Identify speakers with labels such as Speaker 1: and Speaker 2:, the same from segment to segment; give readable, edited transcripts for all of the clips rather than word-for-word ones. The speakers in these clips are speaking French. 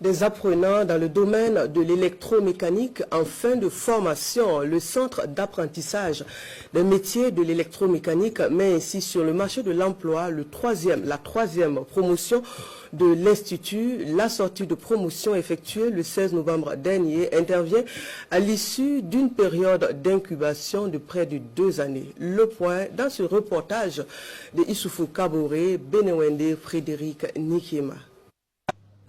Speaker 1: Des apprenants dans le domaine de l'électromécanique en fin de formation. Le centre d'apprentissage des métiers de l'électromécanique met ainsi sur le marché de l'emploi la troisième promotion de l'Institut. La sortie de promotion effectuée le 16 novembre dernier intervient à l'issue d'une période d'incubation de près de 2 années. Le point dans ce reportage de Issoufou Kaboré, Benewende Frédéric Nikema.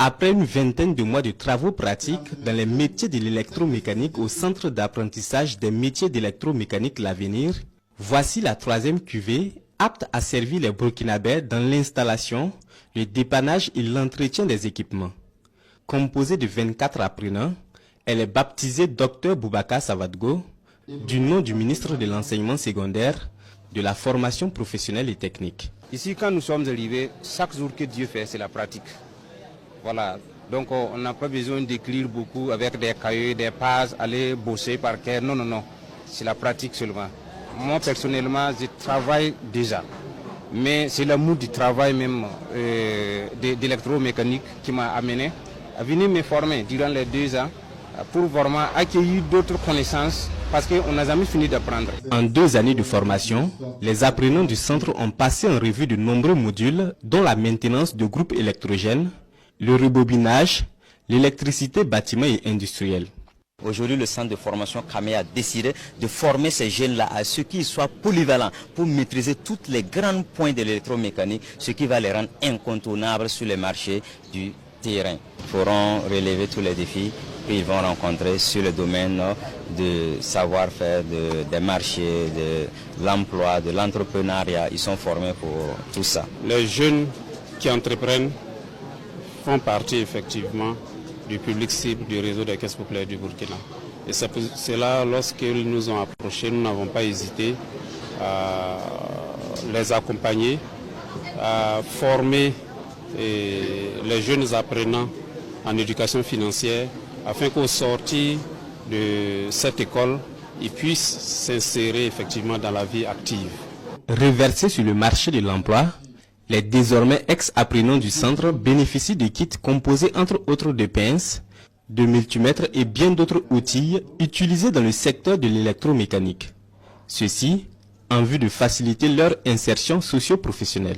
Speaker 2: Après une vingtaine de mois de travaux pratiques dans les métiers de l'électromécanique au centre d'apprentissage des métiers d'électromécanique L'Avenir, voici la troisième cuvée apte à servir les Burkinabés dans l'installation, le dépannage et l'entretien des équipements. Composée de 24 apprenants, elle est baptisée Dr Boubacar Savadgo, du nom du ministre de l'enseignement secondaire, de la formation professionnelle et technique.
Speaker 3: Ici, quand nous sommes arrivés, chaque jour que Dieu fait, c'est la pratique. Voilà, donc on n'a pas besoin d'écrire beaucoup avec des cahiers, des pages, aller bosser par cœur. Non, non, non, c'est la pratique seulement. Moi, personnellement, je travaille déjà. Mais c'est l'amour du travail même d'électromécanique qui m'a amené à venir me former durant les 2 ans pour vraiment accueillir d'autres connaissances parce qu'on n'a jamais fini d'apprendre.
Speaker 2: En 2 années de formation, les apprenants du centre ont passé en revue de nombreux modules dont la maintenance de groupes électrogènes, le rebobinage, l'électricité bâtiment et industriel.
Speaker 4: Aujourd'hui, le centre de formation Kamé a décidé de former ces jeunes-là à ce qu'ils soient polyvalents pour maîtriser tous les grands points de l'électromécanique, ce qui va les rendre incontournables sur les marchés du terrain. Ils pourront relever tous les défis qu'ils vont rencontrer sur le domaine de savoir-faire, des marchés, de l'emploi, de l'entrepreneuriat. Ils sont formés pour tout ça.
Speaker 5: Les jeunes qui entreprennent font partie effectivement du public cible du réseau des caisses populaires du Burkina. Et c'est là, lorsqu'ils nous ont approchés, nous n'avons pas hésité à les accompagner, à former les jeunes apprenants en éducation financière afin qu'au sortir de cette école, ils puissent s'insérer effectivement dans la vie active.
Speaker 2: Reversés sur le marché de l'emploi, les désormais ex-apprenants du centre bénéficient de kits composés entre autres de pinces, de multimètres et bien d'autres outils utilisés dans le secteur de l'électromécanique. Ceci en vue de faciliter leur insertion socio-professionnelle.